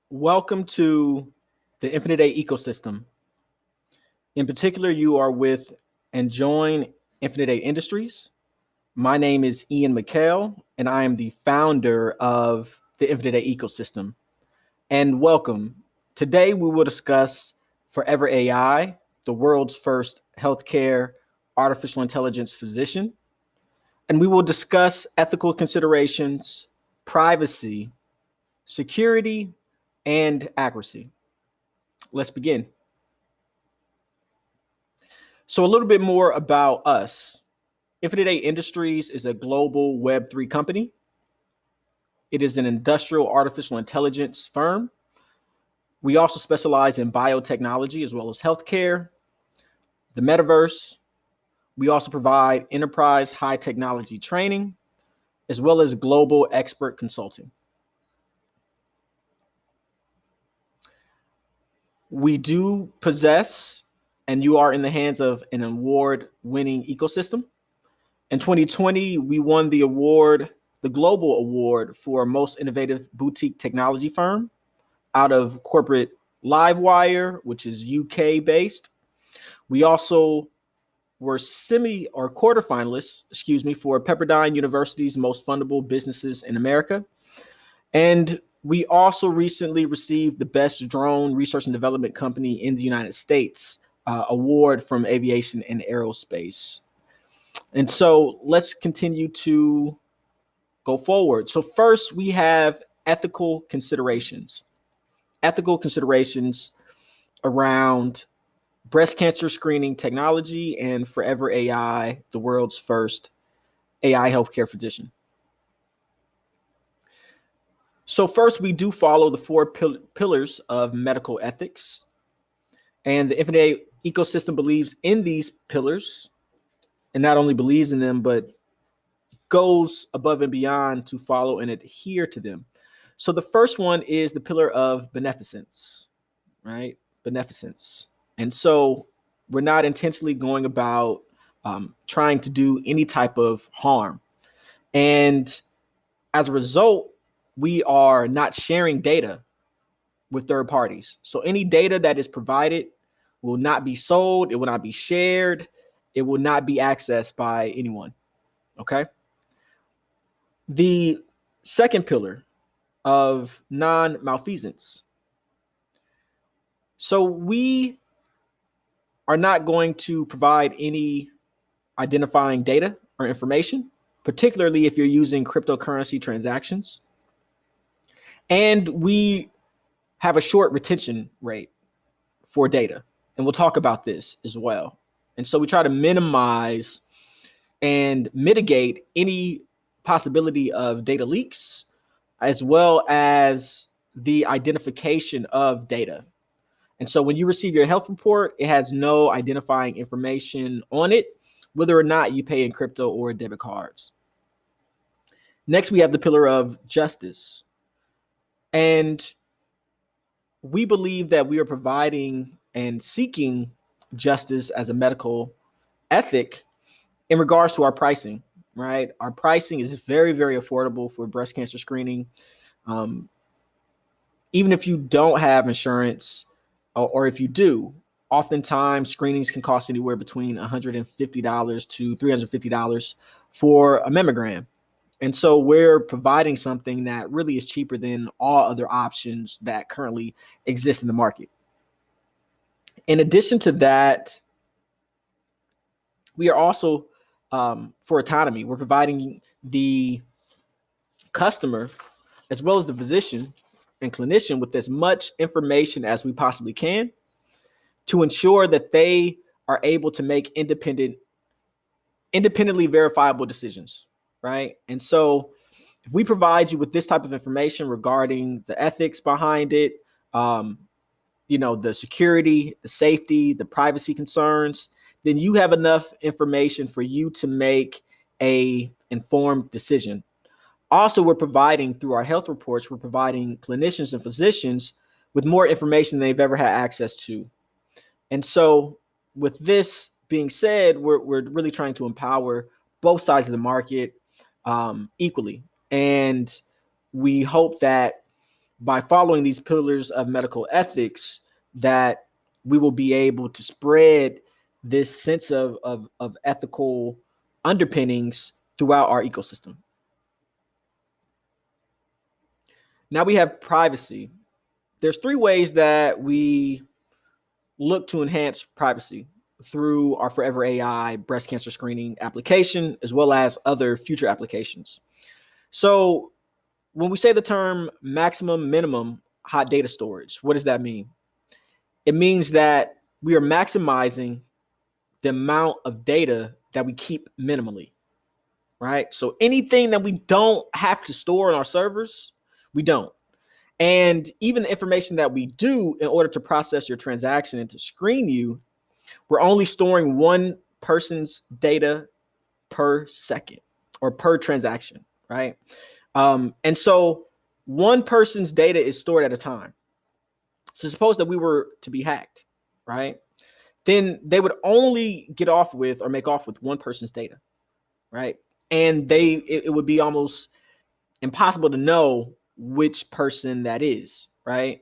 Welcome to the Infinite A ecosystem. In particular, you are with and join Infinite A Industries. My name is Ian McHale, and I am the founder of the Infinite A ecosystem. And welcome. Today, we will discuss Forever AI, the world's first healthcare artificial intelligence physician. And we will discuss ethical considerations, privacy, security, and accuracy. Let's begin. So, a little bit more about us. Infinite A Industries is a global Web3 company. It is an industrial artificial intelligence firm. We also specialize in biotechnology as well as healthcare, the metaverse. We also provide enterprise high technology training, as well as global expert consulting. We do possess, and you are in the hands of an award-winning ecosystem. In 2020, we won the award, the global award for most innovative boutique technology firm out of corporate Livewire, which is UK based. We also were semi or quarterfinalists, for Pepperdine University's most fundable businesses in America. And we also recently received the best drone research and development company in the United States award from Aviation and Aerospace. And so let's continue to go forward. So first, we have ethical considerations. Ethical considerations around breast cancer screening technology and Forever AI, the world's first AI healthcare physician. So first, we do follow the four pillars of medical ethics. And the Infinite ecosystem believes in these pillars, and not only believes in them, but goes above and beyond to follow and adhere to them. So the first one is the pillar of beneficence, right? Beneficence. And so we're not intentionally going about trying to do any type of harm. And as a result, we are not sharing data with third parties. So any data that is provided will not be sold, it will not be shared, it will not be accessed by anyone. Okay. The second pillar of non-malfeasance. So we are not going to provide any identifying data or information, particularly if you're using cryptocurrency transactions. And we have a short retention rate for data. And we'll talk about this as well. And so we try to minimize and mitigate any possibility of data leaks, as well as the identification of data. And so when you receive your health report, it has no identifying information on it, whether or not you pay in crypto or debit cards. Next, we have the pillar of justice. And we believe that we are providing and seeking justice as a medical ethic in regards to our pricing, right? Our pricing is very, very affordable for breast cancer screening. Even if you don't have insurance, or if you do, oftentimes screenings can cost anywhere between $150 to $350 for a mammogram. And so we're providing something that really is cheaper than all other options that currently exist in the market. In addition to that, we are also, for autonomy, we're providing the customer as well as the physician and clinician with as much information as we possibly can to ensure that they are able to make independently verifiable decisions, right? And so if we provide you with this type of information regarding the ethics behind it, the security, the safety, the privacy concerns, then you have enough information for you to make a informed decision. Also, we're providing through our health reports, we're providing clinicians and physicians with more information than they've ever had access to. And so with this being said, we're really trying to empower both sides of the market equally. And we hope that by following these pillars of medical ethics that we will be able to spread this sense of ethical underpinnings throughout our ecosystem. Now we have privacy. There's three ways that we look to enhance privacy through our Forever AI breast cancer screening application, as well as other future applications. So when we say the term maximum minimum hot data storage, what does that mean? It means that we are maximizing the amount of data that we keep minimally, right? So anything that we don't have to store on our servers, we don't. And even the information that we do in order to process your transaction and to screen you, we're only storing one person's data per second or per transaction, right? And so one person's data is stored at a time. So suppose that we were to be hacked, right? Then they would only get off with or make off with one person's data, right? And it would be almost impossible to know which person that is, right?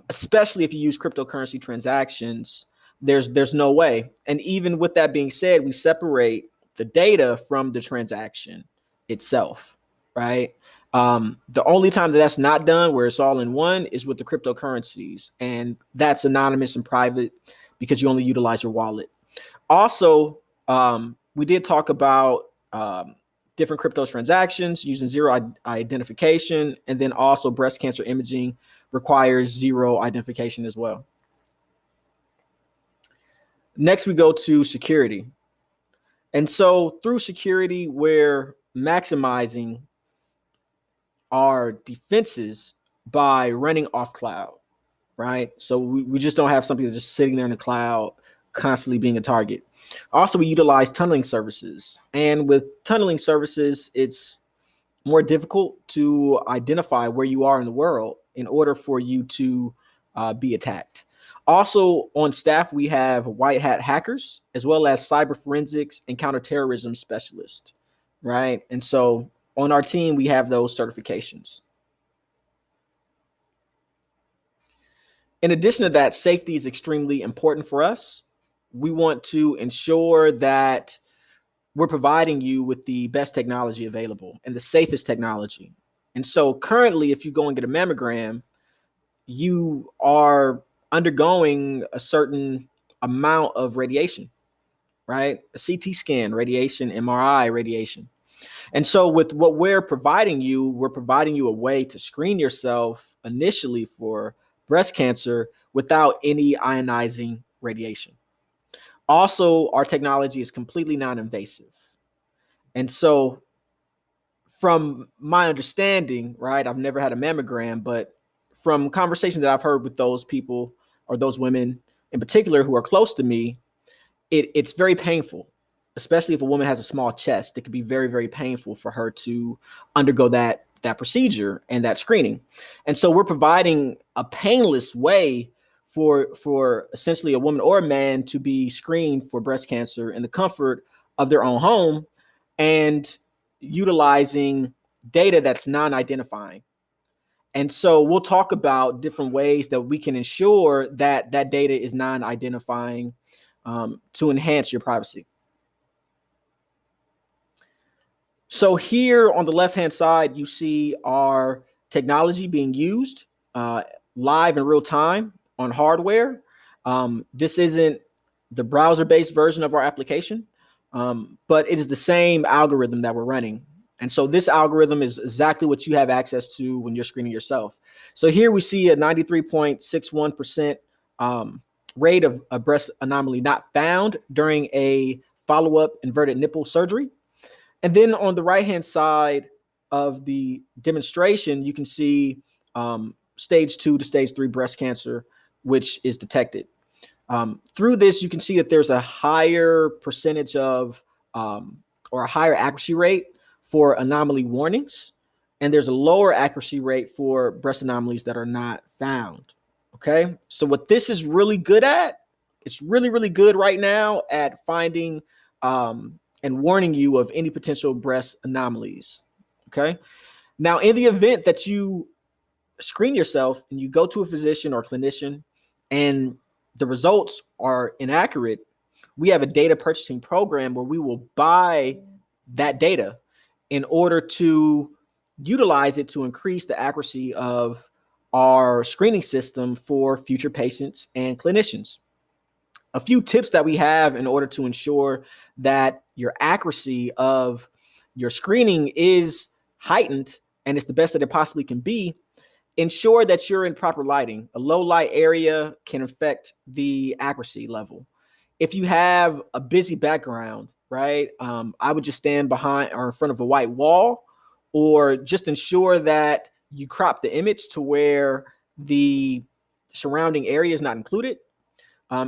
Especially if you use cryptocurrency transactions, there's no way. And even with that being said, we separate the data from the transaction itself, right? The only time that that's not done, where it's all in one, is with the cryptocurrencies, and that's anonymous and private because you only utilize your wallet. Also, we did talk about different crypto transactions using zero identification, and then also breast cancer imaging requires zero identification as well. Next, we go to security. And so through security, we're maximizing our defenses by running off cloud, right? So we just don't have something that's just sitting there in the cloud constantly being a target. Also, we utilize tunneling services. And with tunneling services, it's more difficult to identify where you are in the world in order for you to be attacked. Also, on staff, we have white hat hackers as well as cyber forensics and counterterrorism specialists, right? And so on our team, we have those certifications. In addition to that, safety is extremely important for us. We want to ensure that we're providing you with the best technology available and the safest technology. And so currently, if you go and get a mammogram, you are undergoing a certain amount of radiation, right? A CT scan, radiation, MRI, radiation. And so with what we're providing you a way to screen yourself initially for breast cancer without any ionizing radiation. Also, our technology is completely non-invasive. And so from my understanding, right, I've never had a mammogram, but from conversations that I've heard with those people or those women in particular who are close to me, it's very painful, especially if a woman has a small chest. It could be very, very painful for her to undergo that procedure and that screening. And so we're providing a painless way for essentially a woman or a man to be screened for breast cancer in the comfort of their own home and utilizing data that's non-identifying. And so we'll talk about different ways that we can ensure that that data is non-identifying to enhance your privacy. So here on the left-hand side, you see our technology being used live in real time on hardware. This isn't the browser-based version of our application, but it is the same algorithm that we're running. And so this algorithm is exactly what you have access to when you're screening yourself. So here we see a 93.61% rate of a breast anomaly not found during a follow-up inverted nipple surgery. And then on the right-hand side of the demonstration, you can see stage 2 to stage 3 breast cancer, which is detected. Through this, you can see that there's a higher percentage of or a higher accuracy rate for anomaly warnings, and there's a lower accuracy rate for breast anomalies that are not found. Okay, so what this is really good at, it's really, really good right now at finding and warning you of any potential breast anomalies. Okay, now in the event that you screen yourself and you go to a physician or clinician and the results are inaccurate, we have a data purchasing program where we will buy that data in order to utilize it to increase the accuracy of our screening system for future patients and clinicians. A few tips that we have in order to ensure that your accuracy of your screening is heightened and it's the best that it possibly can be. Ensure that you're in proper lighting. A low light area can affect the accuracy level. If you have a busy background, right, I would just stand behind or in front of a white wall, or just ensure that you crop the image to where the surrounding area is not included.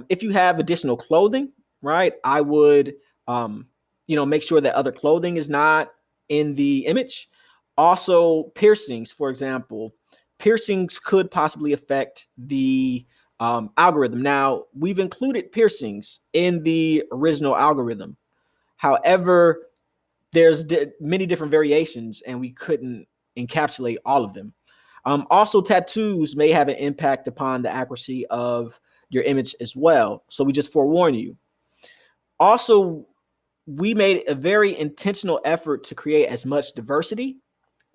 If you have additional clothing, right, I would, make sure that other clothing is not in the image. Also, piercings, for example, piercings could possibly affect the algorithm. Now, we've included piercings in the original algorithm. However, there's many different variations, and we couldn't encapsulate all of them. Also, tattoos may have an impact upon the accuracy of your image as well. So we just forewarn you. Also, we made a very intentional effort to create as much diversity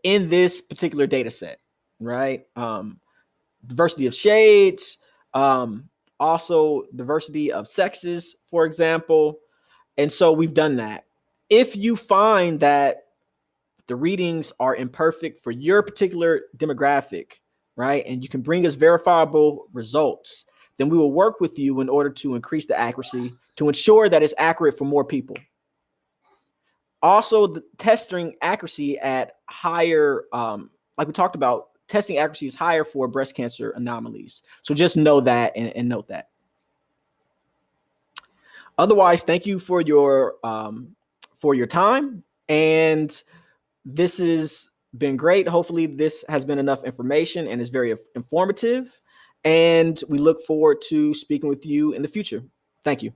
in this particular data set, right? Diversity of shades, also diversity of sexes, for example. And so we've done that. If you find that the readings are imperfect for your particular demographic, right, and you can bring us verifiable results, then we will work with you in order to increase the accuracy to ensure that it's accurate for more people. Also, the testing accuracy at higher, like we talked about, testing accuracy is higher for breast cancer anomalies. So just know that and note that. Otherwise, thank you for your time, and this has been great. Hopefully, this has been enough information and is very informative. And we look forward to speaking with you in the future. Thank you.